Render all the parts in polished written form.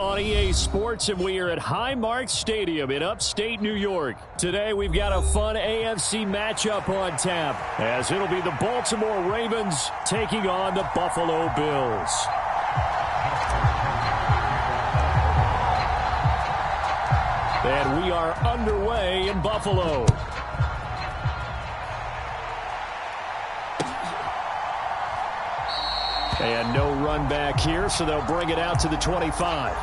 On EA Sports, and we are at Highmark Stadium in upstate New York. Today, we've got a fun AFC matchup on tap, as it'll be the Baltimore Ravens taking on the Buffalo Bills. And we are underway in Buffalo. And no run back here, so they'll bring it out to the 25.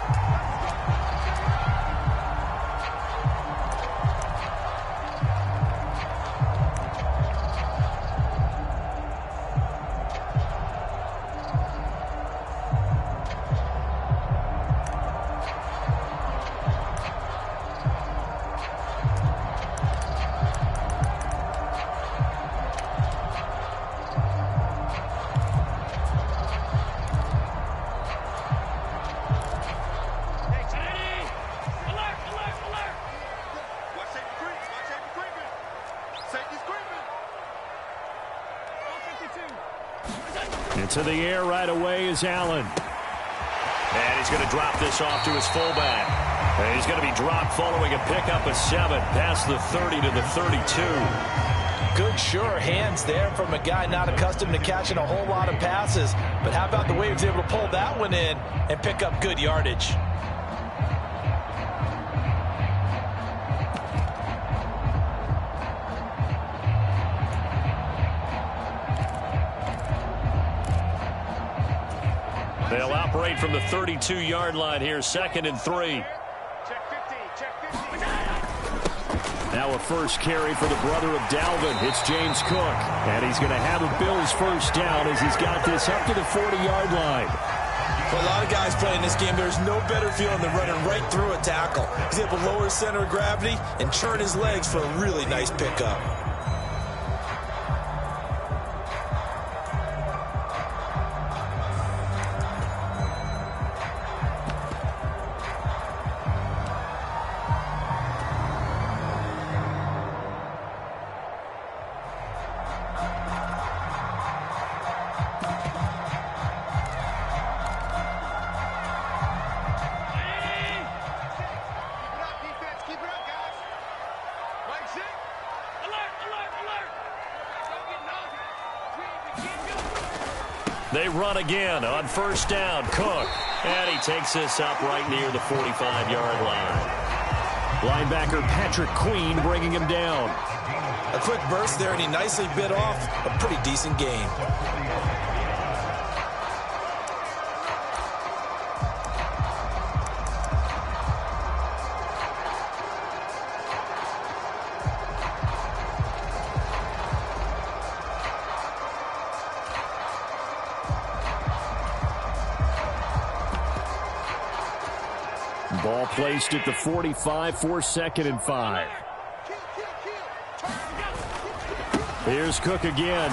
Into the air right away is Allen. And he's going to drop this off to his fullback. And he's going to be dropped following a pickup of 7 past the 30 to the 32. Good, sure hands there from a guy not accustomed to catching a whole lot of passes. But how about the way he was able to pull that one in and pick up good yardage? They'll operate from the 32-yard line here, 2nd and 3. Now a first carry for the brother of Dalvin. It's James Cook. And he's going to have a Bills first down as he's got this up to the 40-yard line. For a lot of guys playing this game, there's no better feeling than running right through a tackle. He's able to lower his center of gravity and turn his legs for a really nice pickup. They run again on first down. Cook. And he takes this up right near the 45-yard line. Linebacker Patrick Queen bringing him down. A quick burst there, and he nicely bit off a pretty decent gain. Ball placed at the 45 for 2nd and 5. Here's Cook again.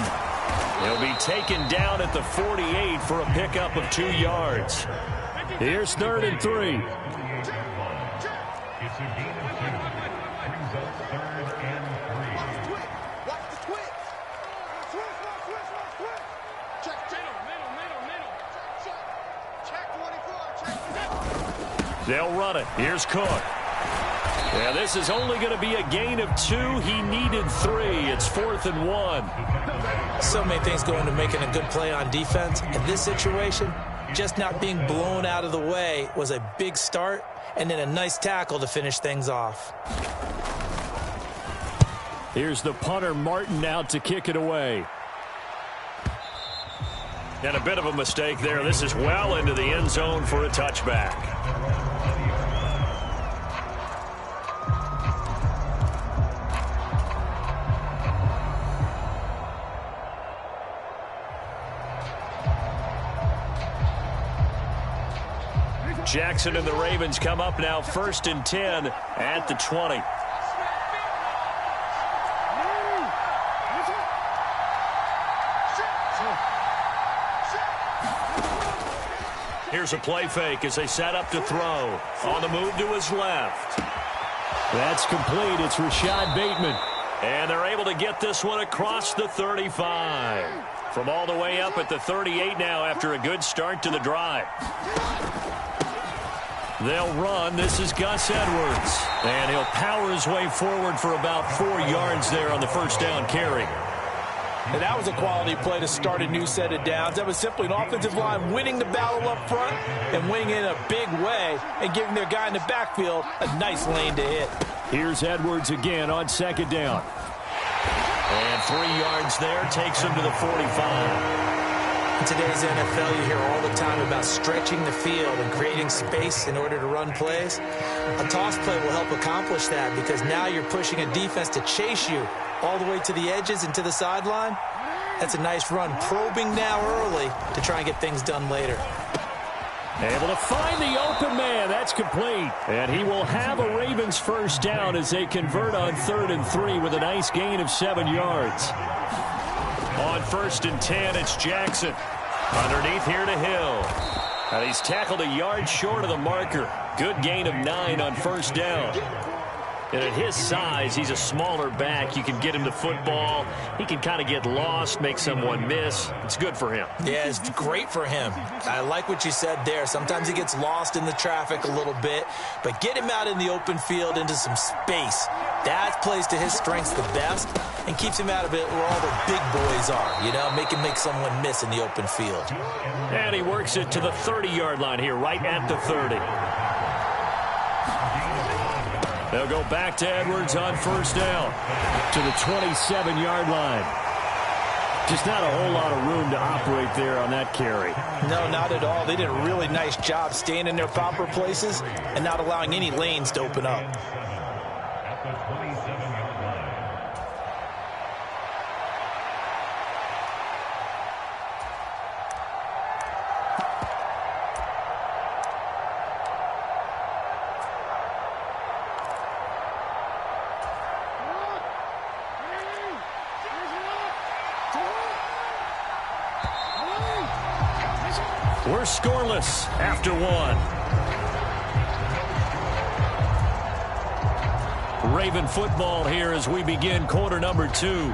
He'll be taken down at the 48 for a pickup of 2 yards. Here's 3rd and 3. They'll run it. Here's Cook. Yeah, this is only going to be a gain of 2. He needed 3. It's 4th and 1. So many things go into making a good play on defense. In this situation, just not being blown out of the way was a big start, and then a nice tackle to finish things off. Here's the punter, Martin, out to kick it away. And a bit of a mistake there. This is well into the end zone for a touchback. Jackson and the Ravens come up now 1st and 10 at the 20. Here's a play fake as they set up to throw. On the move to his left. That's complete. It's Rashad Bateman. And they're able to get this one across the 35. From all the way up at the 38 now after a good start to the drive. They'll run. This is Gus Edwards. And he'll power his way forward for about 4 yards there on the first down carry. And that was a quality play to start a new set of downs. That was simply an offensive line winning the battle up front and winning in a big way and giving their guy in the backfield a nice lane to hit. Here's Edwards again on second down. And 3 yards there takes him to the 45. In today's NFL, you hear all the time about stretching the field and creating space in order to run plays. A toss play will help accomplish that because now you're pushing a defense to chase you all the way to the edges and to the sideline. That's a nice run, probing now early to try and get things done later. Able to find the open man. That's complete. And he will have a Ravens first down as they convert on 3rd and 3 with a nice gain of 7 yards. On 1st and 10, it's Jackson. Underneath here to Hill. And he's tackled a yard short of the marker. Good gain of 9 on first down. And at his size, he's a smaller back. You can get him the football. He can kind of get lost, make someone miss. It's good for him. Yeah, it's great for him. I like what you said there. Sometimes he gets lost in the traffic a little bit, but get him out in the open field into some space. That plays to his strengths the best and keeps him out of it where all the big boys are, you know, make him make someone miss in the open field. And he works it to the 30-yard line here, right at the 30. They'll go back to Edwards on first down to the 27-yard line. Just not a whole lot of room to operate there on that carry. No, not at all. They did a really nice job staying in their proper places and not allowing any lanes to open up. We're scoreless after 1. Raven football here as we begin quarter number 2.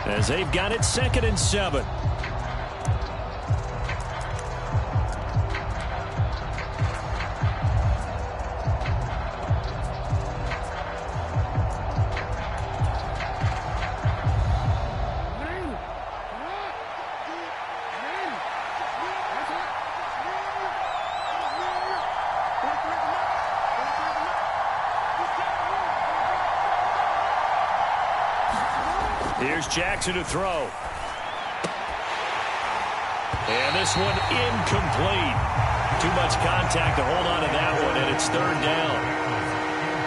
As they've got it 2nd and 7. Here's Jackson to throw. And this one incomplete. Too much contact to hold on to that one, and it's 3rd down.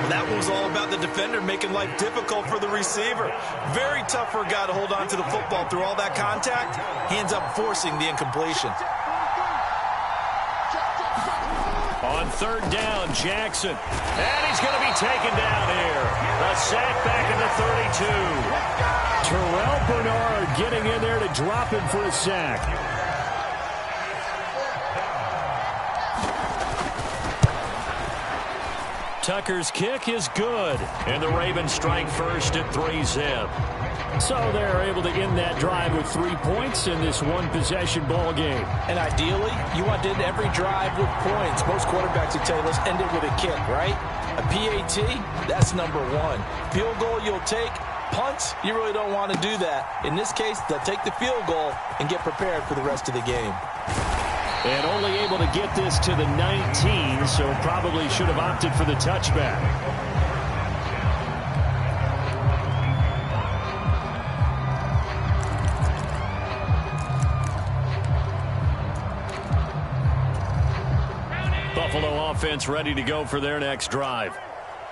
Well, that one was all about the defender making life difficult for the receiver. Very tough for a guy to hold on to the football through all that contact. He ends up forcing the incompletion. On 3rd down, Jackson. And he's going to be taken down here. A sack back in the 32. Terrell Bernard getting in there to drop him for a sack. Tucker's kick is good. And the Ravens strike first at 3-zip. So they're able to end that drive with 3 points in this one-possession ball game. And ideally, you want to end every drive with points. Most quarterbacks would tell you, let's end it with a kick, right? A PAT, that's number 1. Field goal you'll take. Punts, you really don't want to do that. In this case, they'll take the field goal and get prepared for the rest of the game. And only able to get this to the 19, so probably should have opted for the touchback. Buffalo offense ready to go for their next drive.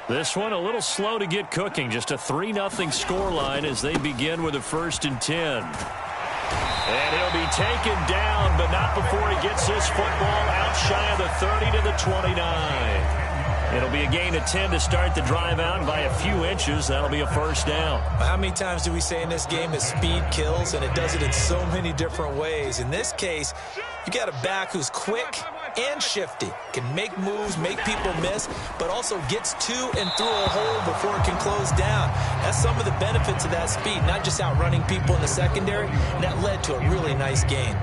This one a little slow to get cooking. Just a 3-0 scoreline as they begin with a 1st and 10. And he'll be taken down, but not before he gets this football out shy of the 30 to the 29. It'll be a gain of 10 to start the drive out, and by a few inches, that'll be a first down. How many times do we say in this game that speed kills, and it does it in so many different ways? In this case, you got a back who's quick, and shifty. Can make moves, make people miss, but also gets to and through a hole before it can close down. That's some of the benefits of that speed, not just outrunning people in the secondary, and that led to a really nice gain.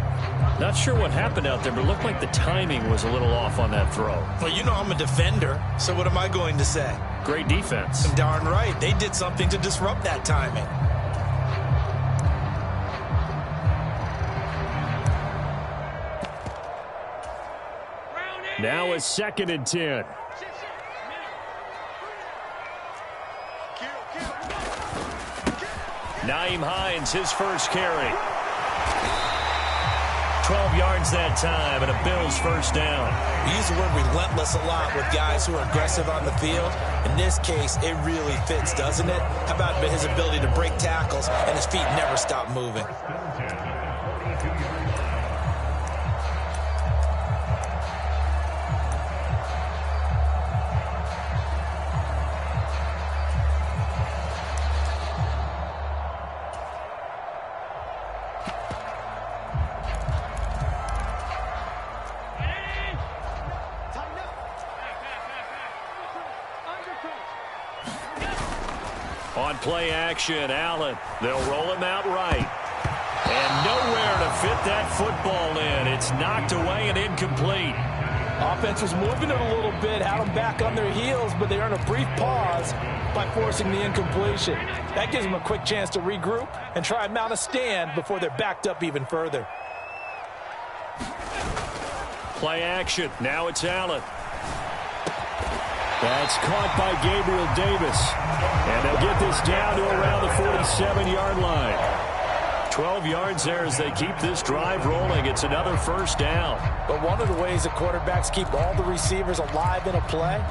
Not sure what happened out there, but it looked like the timing was a little off on that throw. Well, you know I'm a defender, so what am I going to say? Great defense. Darn right. They did something to disrupt that timing. Now it's 2nd and 10. Nyheim Hines, his first carry. 12 yards that time, and a Bills first down. We use the word relentless a lot with guys who are aggressive on the field. In this case, it really fits, doesn't it? How about his ability to break tackles and his feet never stop moving? On play action, Allen. They'll roll him out right. And nowhere to fit that football in. It's knocked away and incomplete. Offense was moving it a little bit, had them back on their heels, but they earned a brief pause by forcing the incompletion. That gives them a quick chance to regroup and try and mount a stand before they're backed up even further. Play action. Now it's Allen. That's caught by Gabriel Davis. And they'll get this down to around the 47-yard line. 12 yards there as they keep this drive rolling. It's another first down. But one of the ways that quarterbacks keep all the receivers alive in a play,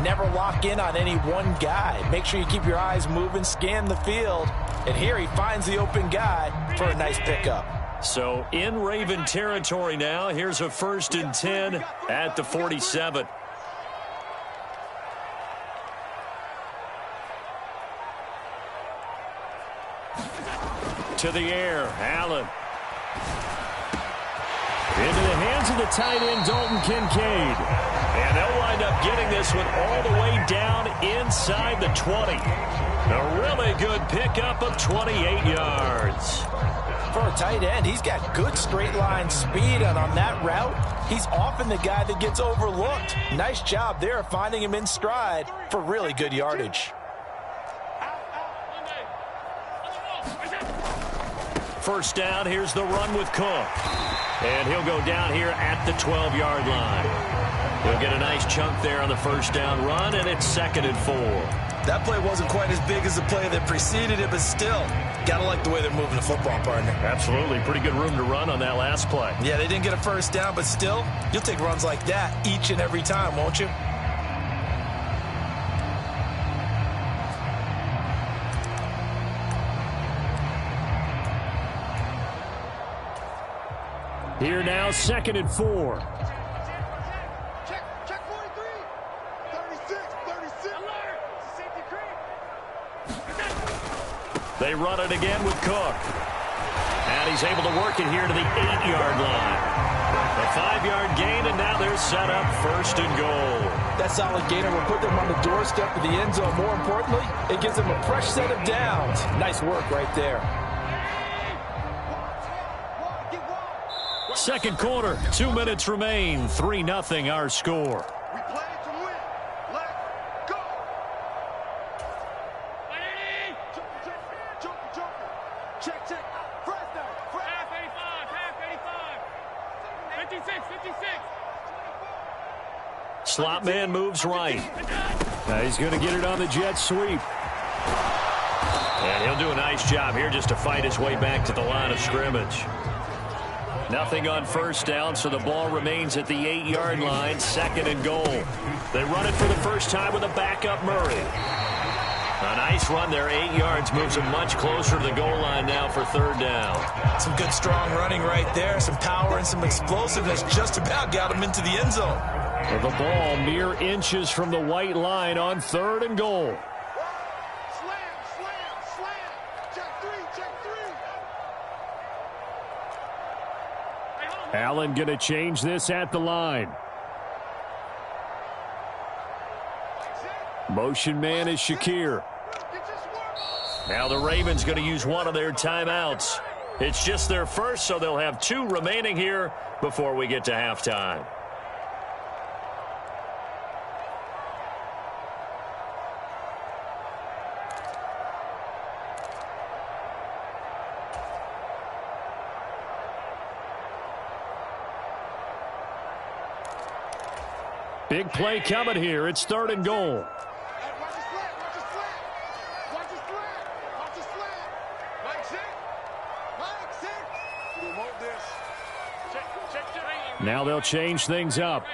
never lock in on any one guy. Make sure you keep your eyes moving, scan the field. And here he finds the open guy for a nice pickup. So in Raven territory now. Here's a 1st and 10 at the 47. To the air, Allen. Into the hands of the tight end, Dalton Kincaid. And they'll wind up getting this one all the way down inside the 20. A really good pickup of 28 yards. For a tight end, he's got good straight line speed, and on that route, he's often the guy that gets overlooked. Nice job there of finding him in stride for really good yardage. First down, here's the run with Cook. And he'll go down here at the 12-yard line. He'll get a nice chunk there on the first down run, and it's 2nd and 4. That play wasn't quite as big as the play that preceded it, but still, gotta like the way they're moving the football, partner. Absolutely. Pretty good room to run on that last play. Yeah, they didn't get a first down, but still, you'll take runs like that each and every time, won't you? Here now, 2nd and 4. Check 43. 36. Alert. Safety creep. They run it again with Cook. And he's able to work it here to the 8-yard line. A 5-yard gain, and now they're set up 1st and goal. That solid gainer will put them on the doorstep of the end zone. More importantly, it gives them a fresh set of downs. Nice work right there. Second quarter, 2 minutes remain. 3-0 our score. We play to win. Let's go. Check. Fresh down. Half 85. 56. Slot man moves right. Now he's going to get it on the jet sweep. And he'll do a nice job here just to fight his way back to the line of scrimmage. Nothing on first down, so the ball remains at the 8-yard line, 2nd and goal. They run it for the first time with a backup Murray. A nice run there, 8 yards, moves him much closer to the goal line now for 3rd down. Some good strong running right there, some power and some explosiveness just about got him into the end zone. The ball mere inches from the white line on 3rd and goal. Slam. Check three. Allen going to change this at the line. Motion man is Shakir. Now the Ravens going to use one of their timeouts. It's just their first, so they'll have 2 remaining here before we get to halftime. Big play coming here. It's 3rd and goal. Watch the slant. Watch the slant. Watch the slant. Watch the slant. Mike 6. Mike 6. Remote this. Check. Now they'll change things up.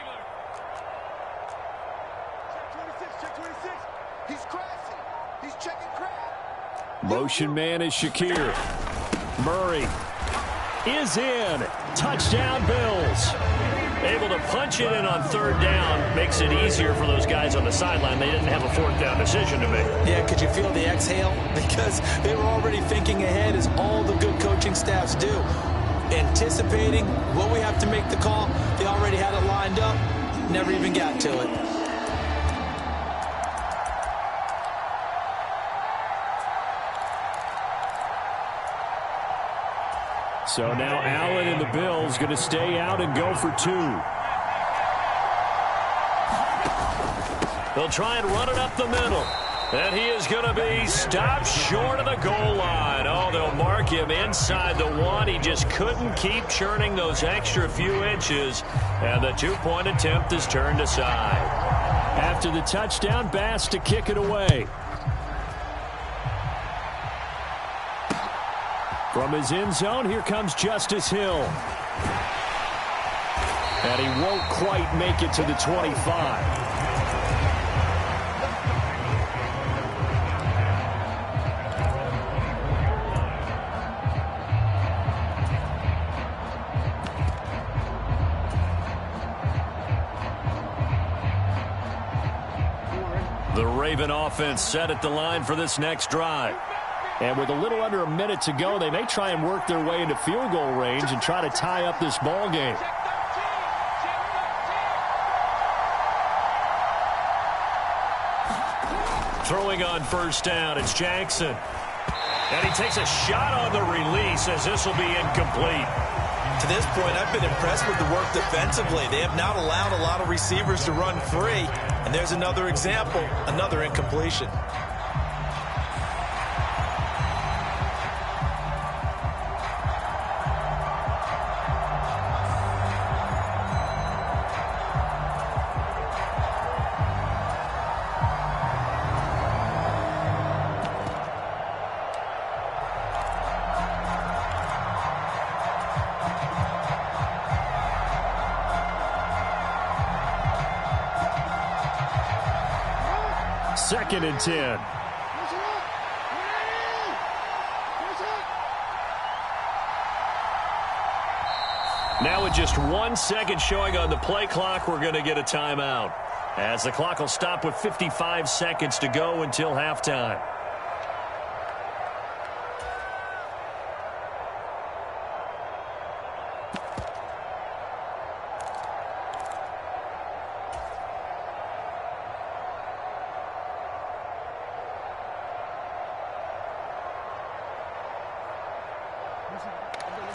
Check 26. He's crashing. He's checking crash. Motion man is Shakir. Murray is in. Touchdown, Bills. Able to punch it in on 3rd down. Makes it easier for those guys on the sideline. They didn't have a 4th down decision to make. Yeah, could you feel the exhale? Because they were already thinking ahead, as all the good coaching staffs do. Anticipating, will we have to make the call? They already had it lined up. Never even got to it. So now Allen and the Bills going to stay out and go for 2. They'll try and run it up the middle. And he is going to be stopped short of the goal line. Oh, they'll mark him inside the 1. He just couldn't keep churning those extra few inches. And the 2-point attempt is turned aside. After the touchdown, Bass to kick it away. From his end zone, here comes Justice Hill. And he won't quite make it to the 25. The Raven offense set at the line for this next drive. And with a little under a minute to go, they may try and work their way into field goal range and try to tie up this ball game. Throwing on 1st down, it's Jackson. And he takes a shot on the release, as this will be incomplete. To this point, I've been impressed with the work defensively. They have not allowed a lot of receivers to run free. And there's another example, another incompletion. Second and 10. Now with just 1 second showing on the play clock, we're going to get a timeout, as the clock will stop with 55 seconds to go until halftime.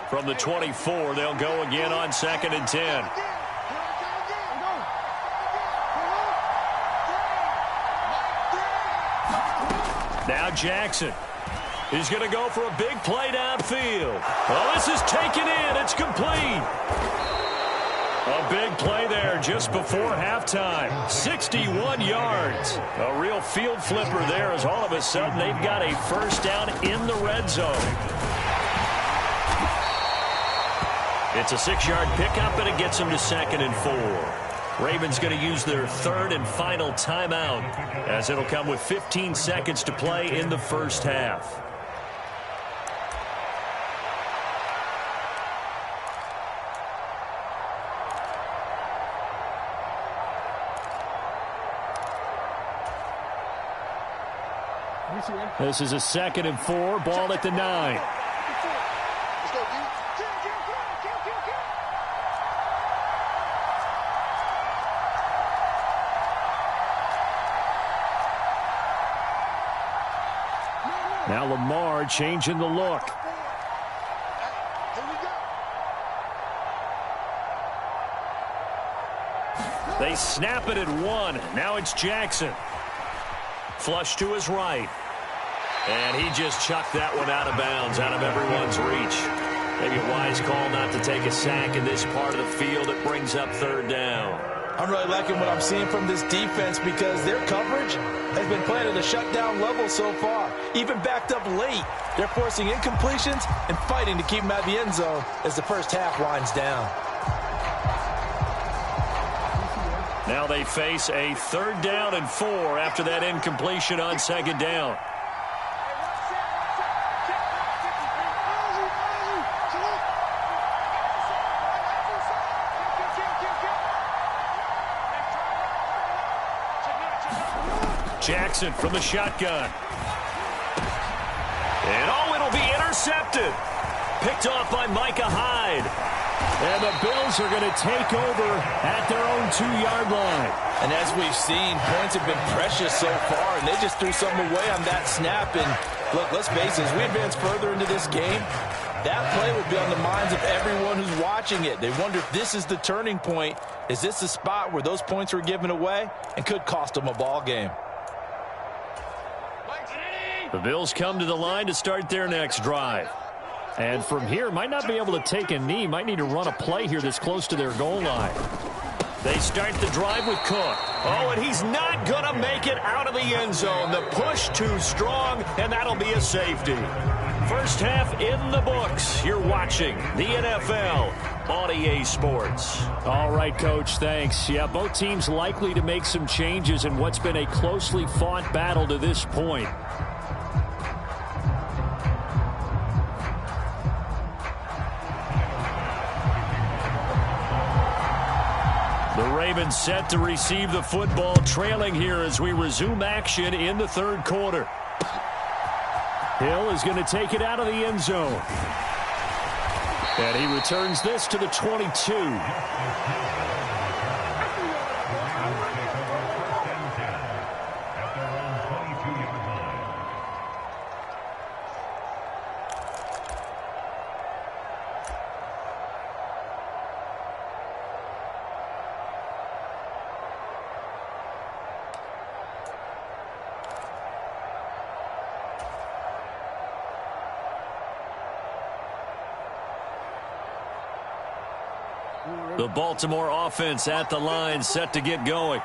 From the 24, they'll go again on 2nd and 10. Now Jackson. He's going to go for a big play downfield. Well, this is taken in. It's complete. A big play there just before halftime. 61 yards. A real field flipper there, as all of a sudden they've got a 1st down in the red zone. It's a 6-yard pickup, and it gets them to 2nd and 4. Ravens going to use their 3rd and final timeout, as it'll come with 15 seconds to play in the 1st half. This is a 2nd and 4, ball at the 9. Now Lamar changing the look. They snap it at 1. Now it's Jackson. Flush to his right. And he just chucked that one out of bounds, out of everyone's reach. Maybe a wise call not to take a sack in this part of the field. It brings up 3rd down. I'm really liking what I'm seeing from this defense because their coverage has been playing at a shutdown level so far. Even backed up late, they're forcing incompletions and fighting to keep them out of the end zone as the first half winds down. Now they face a 3rd down and 4 after that incompletion on 2nd down. Jackson from the shotgun. And it'll be intercepted. Picked off by Micah Hyde. And the Bills are going to take over at their own 2-yard line. And as we've seen, points have been precious so far, and they just threw something away on that snap. And look, let's face it, as we advance further into this game, that play will be on the minds of everyone who's watching it. They wonder if this is the turning point. Is this the spot where those points were given away and could cost them a ball game? The Bills come to the line to start their next drive. And from here, might not be able to take a knee. Might need to run a play here that's close to their goal line. They start the drive with Cook. Oh, and he's not going to make it out of the end zone. The push too strong, and that'll be a safety. First half in the books. You're watching the NFL on EA Sports. All right, Coach, thanks. Yeah, both teams likely to make some changes in what's been a closely fought battle to this point. The Ravens set to receive the football, trailing here as we resume action in the 3rd quarter. Hill is going to take it out of the end zone. And he returns this to the 22. The Baltimore offense at the line, set to get going.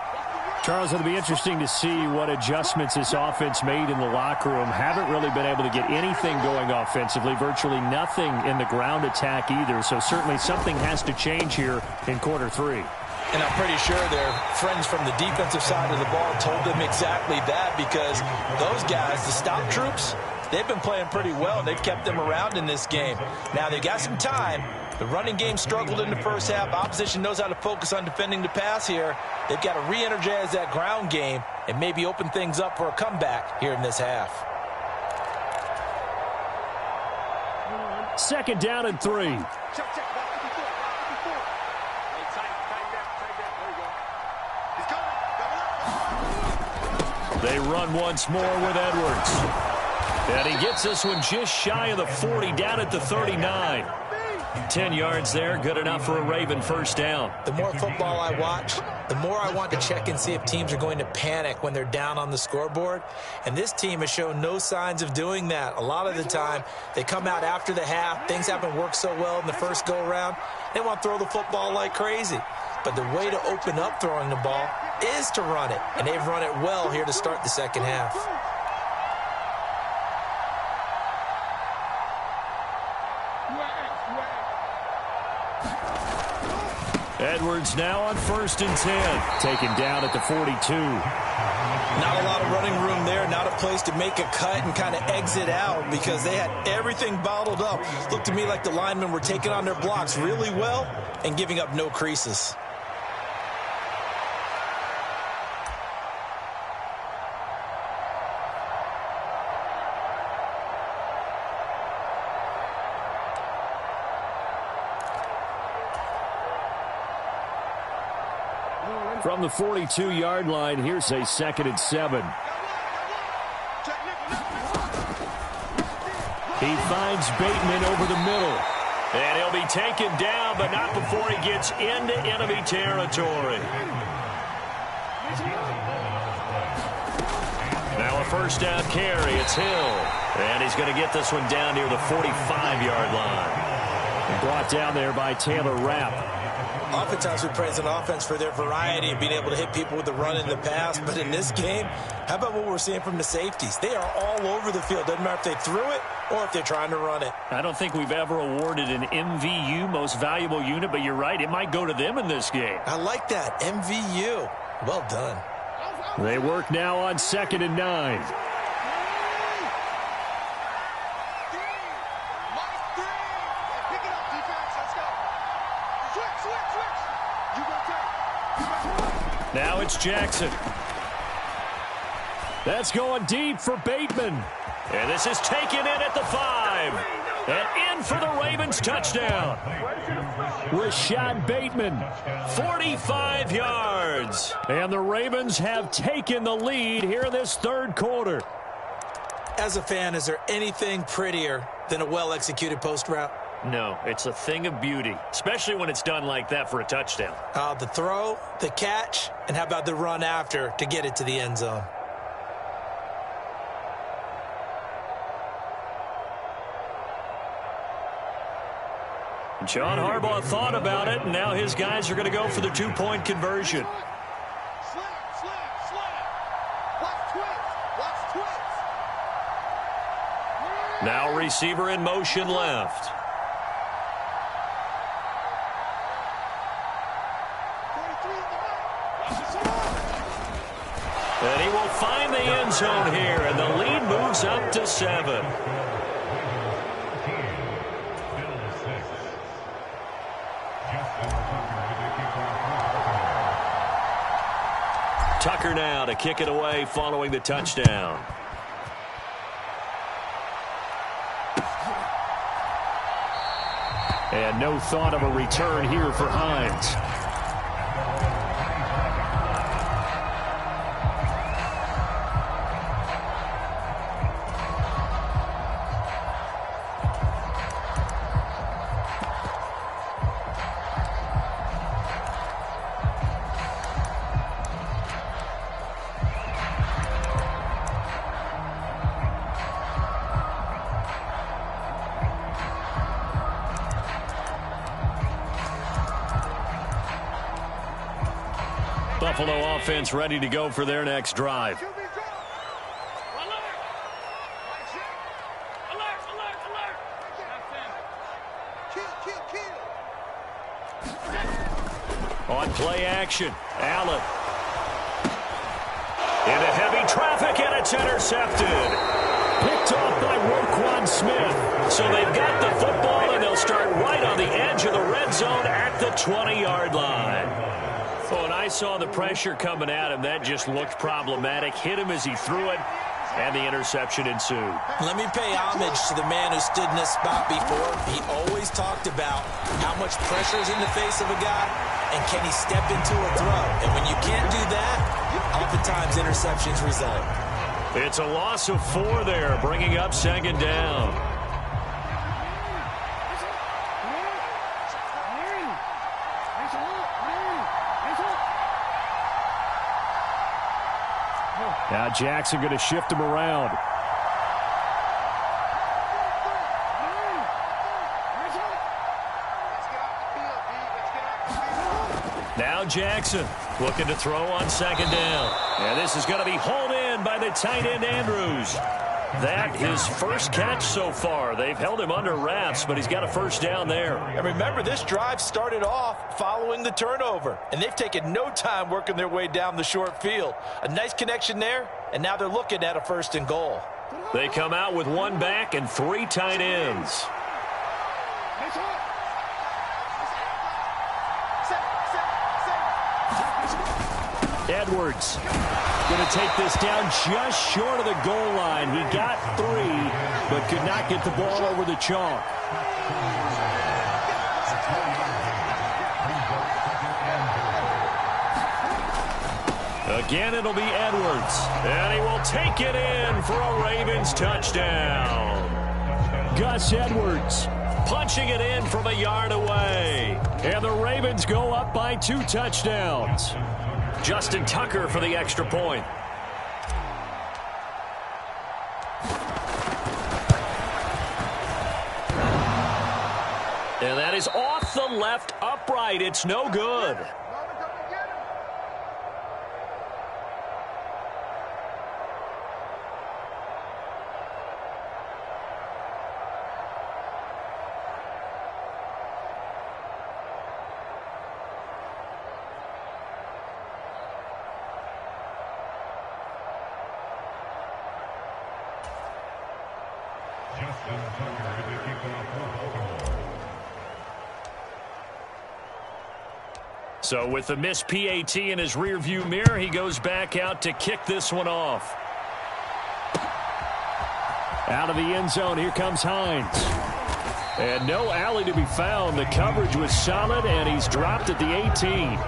Charles, it'll be interesting to see what adjustments this offense made in the locker room. Haven't really been able to get anything going offensively, virtually nothing in the ground attack either. So certainly something has to change here in quarter 3. And I'm pretty sure their friends from the defensive side of the ball told them exactly that, because those guys, the stop troops, they've been playing pretty well. They've kept them around in this game. Now they've got some time. The running game struggled in the first half. Opposition knows how to focus on defending the pass here. They've got to re-energize that ground game and maybe open things up for a comeback here in this half. 2nd down and 3. They run once more with Edwards. And he gets this one just shy of the 40, down at the 39. 10 yards there, good enough for a Raven first down. The more football I watch, the more I want to check and see if teams are going to panic when they're down on the scoreboard. And this team has shown no signs of doing that. A lot of the time, they come out after the half. Things haven't worked so well in the first go-around. They want to throw the football like crazy. But the way to open up throwing the ball is to run it. And they've run it well here to start the second half. Edwards now on 1st and 10. Taken down at the 42. Not a lot of running room there. Not a place to make a cut and kind of exit out because they had everything bottled up. Looked to me like the linemen were taking on their blocks really well and giving up no creases. From the 42-yard line, here's a 2nd and 7. He finds Bateman over the middle. And he'll be taken down, but not before he gets into enemy territory. Now a first down carry. It's Hill. And he's going to get this one down near the 45-yard line. And brought down there by Taylor Rapp. Oftentimes we praise an offense for their variety of being able to hit people with the run in the pass. But in this game, how about what we're seeing from the safeties? They are all over the field. Doesn't matter if they threw it or if they're trying to run it. I don't think we've ever awarded an MVU, most valuable unit, but you're right. It might go to them in this game. I like that. MVU. Well done. They work now on 2nd and 9. Now it's Jackson. That's going deep for Bateman. And this is taken in at the 5. And in for the Ravens touchdown. Rashad Bateman, 45 yards. And the Ravens have taken the lead here in this third quarter. As a fan, is there anything prettier than a well-executed post route? No, it's a thing of beauty, especially when it's done like that for a touchdown. The throw, the catch, and how about the run after to get it to the end zone? John Harbaugh thought about it, and now his guys are going to go for the two-point conversion. Now receiver in motion left. And he will find the end zone here, and the lead moves up to 7. Tucker now to kick it away following the touchdown. And no thought of a return here for Hines. Buffalo offense ready to go for their next drive. On play action, Allen. Into heavy traffic, and it's intercepted. Picked off by Roquan Smith. So they've got the football, and they'll start right on the edge of the red zone at the 20-yard line. Oh, and I saw the pressure coming at him. That just looked problematic. Hit him as he threw it, and the interception ensued. Let me pay homage to the man who stood in this spot before. He always talked about how much pressure is in the face of a guy, and can he step into a throw. And when you can't do that, oftentimes interceptions result. It's a loss of 4 there, bringing up 2nd down. Now Jackson going to shift him around. Now Jackson looking to throw on 2nd down. And this is going to be hauled in by the tight end Andrews. That his first catch so far. They've held him under wraps, but he's got a first down there. And remember, this drive started off following the turnover, and they've taken no time working their way down the short field. A nice connection there, and now they're looking at a 1st and goal. They come out with 1 back and 3 tight ends. Edwards going to take this down just short of the goal line. He got 3, but could not get the ball over the chalk. Again, it'll be Edwards, and he will take it in for a Ravens touchdown. Gus Edwards. Punching it in from a yard away. And the Ravens go up by 2 touchdowns. Justin Tucker for the extra point. And that is off the left upright. It's no good. So with the missed PAT in his rearview mirror, he goes back out to kick this one off. Out of the end zone, here comes Hines. And no alley to be found. The coverage was solid, and he's dropped at the 18.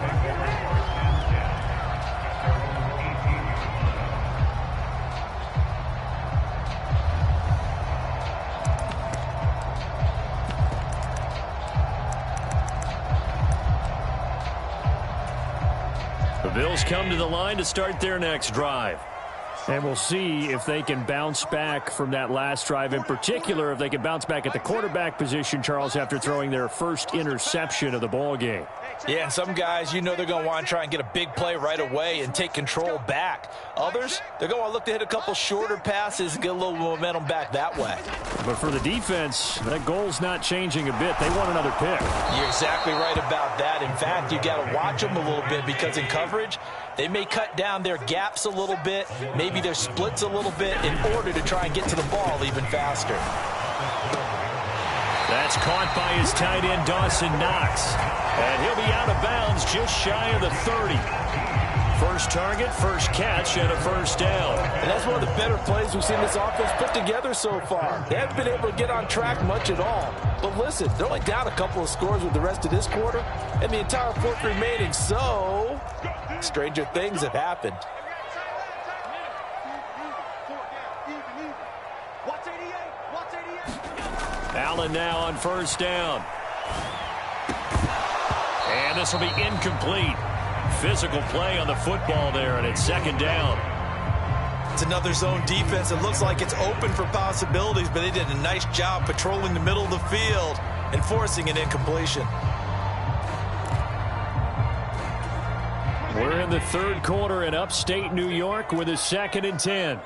The Bills come to the line to start their next drive. And we'll see if they can bounce back from that last drive. In particular, if they can bounce back at the quarterback position, Charles, after throwing their first interception of the ball game. Yeah, and some guys, you know they're going to want to try and get a big play right away and take control back. Others, they're going to want to look to hit a couple shorter passes and get a little momentum back that way. But for the defense, that goal's not changing a bit. They want another pick. You're exactly right about that. In fact, you got to watch them a little bit because in coverage, they may cut down their gaps a little bit, maybe their splits a little bit in order to try and get to the ball even faster. That's caught by his tight end, Dawson Knox. And he'll be out of bounds just shy of the 30. First target, first catch, and a first down. And that's one of the better plays we've seen this offense put together so far. They haven't been able to get on track much at all. But listen, they're only down a couple of scores with the rest of this quarter and the entire fourth remaining. So, stranger things have happened. Allen now on first down. And this will be incomplete. Physical play on the football there, and it's second down. It's another zone defense. It looks like it's open for possibilities, but they did a nice job patrolling the middle of the field and forcing an incompletion. We're in the third quarter in upstate New York with a 2nd and 10.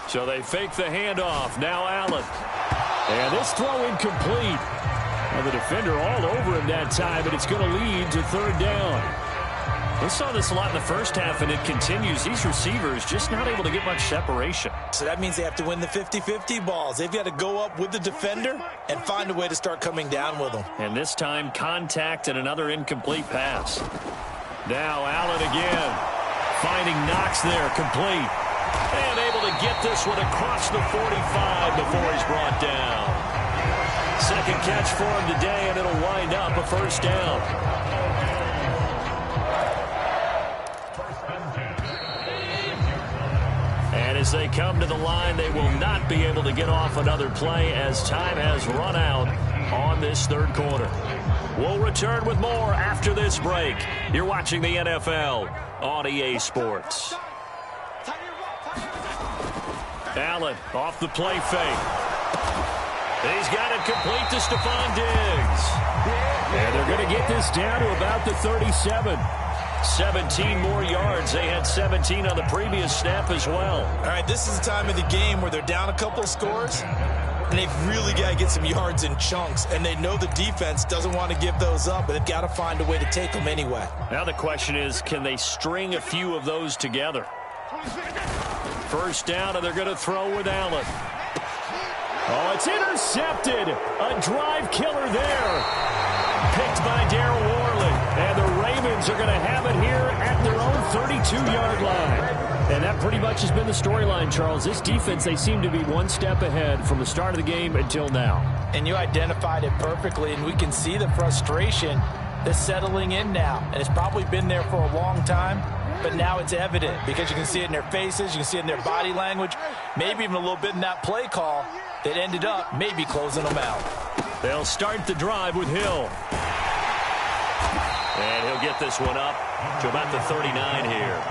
So they fake the handoff. Now Allen. And this throw incomplete. And the defender all over him that time, and it's going to lead to third down. We saw this a lot in the first half, and it continues. These receivers just not able to get much separation. So that means they have to win the 50-50 balls. They've got to go up with the defender and find a way to start coming down with them. And this time, contact and another incomplete pass. Now Allen again. Finding Knox there, complete. And able to get this one across the 45 before he's brought down. Second catch for him today, and it'll wind up a first down. And as they come to the line, they will not be able to get off another play as time has run out on this third quarter. We'll return with more after this break. You're watching the NFL on EA Sports. Allen off the play fake. He's got it complete to Stephon Diggs. And they're going to get this down to about the 37. 17 more yards. They had 17 on the previous snap as well. All right, this is the time of the game where they're down a couple of scores, and they've really got to get some yards in chunks, and they know the defense doesn't want to give those up, but they've got to find a way to take them anyway. Now the question is, can they string a few of those together? First down, and they're going to throw with Allen. Oh, it's intercepted. A drive killer there. Picked by Darryl Worley. And the Ravens are going to have it here at their own 32-yard line. And that pretty much has been the storyline, Charles. This defense, they seem to be one step ahead from the start of the game until now. And you identified it perfectly, and we can see the frustration that's settling in now. And it's probably been there for a long time. but now it's evident because you can see it in their faces, you can see it in their body language, maybe even a little bit in that play call that ended up maybe closing them out. They'll start the drive with Hill. And he'll get this one up to about the 39 here.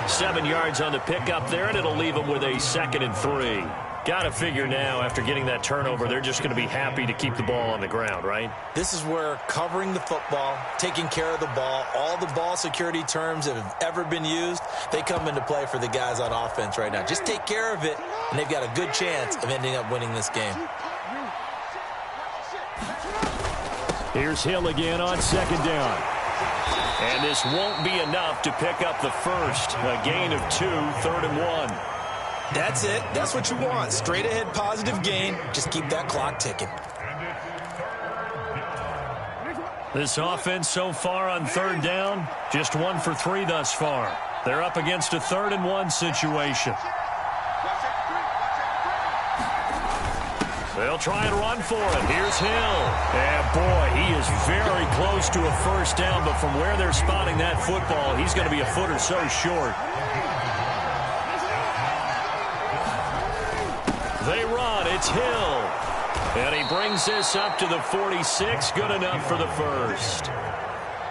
7 yards on the pickup there, and it'll leave them with a 2nd and 3. Got to figure now, after getting that turnover, they're just going to be happy to keep the ball on the ground, right? This is where covering the football, taking care of the ball, all the ball security terms that have ever been used, they come into play for the guys on offense right now. Just take care of it, and they've got a good chance of ending up winning this game. Here's Hill again on 2nd down. And this won't be enough to pick up the first. A gain of 2, 3rd and 1. That's it. That's what you want. Straight ahead positive gain. Just keep that clock ticking. This offense so far on 3rd down, just 1 for 3 thus far. They're up against a 3rd and 1 situation. They'll try and run for it. Here's Hill. And boy, he is very close to a first down, but from where they're spotting that football, he's going to be a foot or so short. They run. It's Hill. And he brings this up to the 46. Good enough for the first.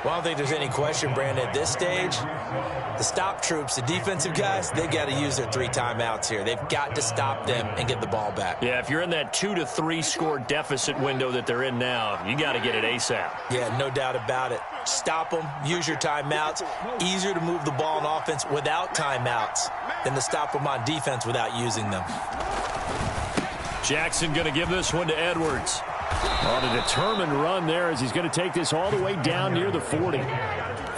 Well, I don't think there's any question, Brandon, at this stage, the stop troops, the defensive guys, they've got to use their 3 timeouts here. They've got to stop them and get the ball back. Yeah, if you're in that 2 to 3 score deficit window that they're in now, you got to get it ASAP. Yeah, no doubt about it. Stop them, use your timeouts. Easier to move the ball on offense without timeouts than to stop them on defense without using them. Jackson going to give this one to Edwards. On a determined run there as he's going to take this all the way down near the 40.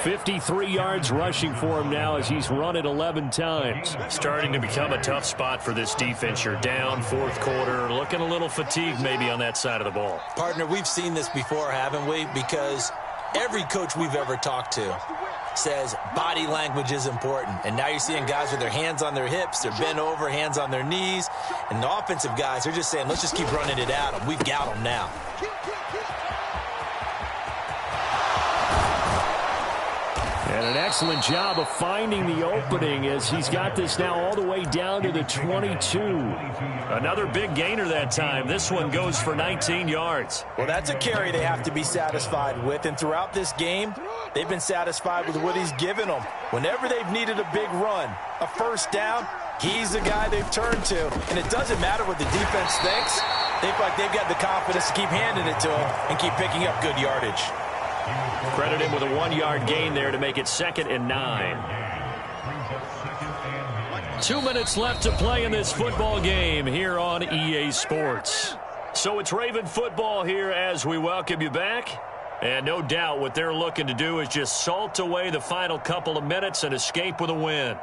53 yards rushing for him now as he's run it 11 times. Starting to become a tough spot for this defense. You're down 4th quarter, looking a little fatigued maybe on that side of the ball. Partner, we've seen this before, haven't we? Because every coach we've ever talked to says body language is important. And now you're seeing guys with their hands on their hips, they're bent over, hands on their knees. And the offensive guys are just saying, let's just keep running it at them. We've got them now. And an excellent job of finding the opening as he's got this now all the way down to the 22. Another big gainer that time. This one goes for 19 yards. Well, that's a carry they have to be satisfied with. And throughout this game, they've been satisfied with what he's given them. Whenever they've needed a big run, a first down, he's the guy they've turned to. And it doesn't matter what the defense thinks. They feel like they've got the confidence to keep handing it to him and keep picking up good yardage. Credit him with a 1-yard gain there to make it 2nd and 9. 2 minutes left to play in this football game here on EA Sports. So it's Raven football here as we welcome you back. And no doubt what they're looking to do is just salt away the final couple of minutes and escape with a win.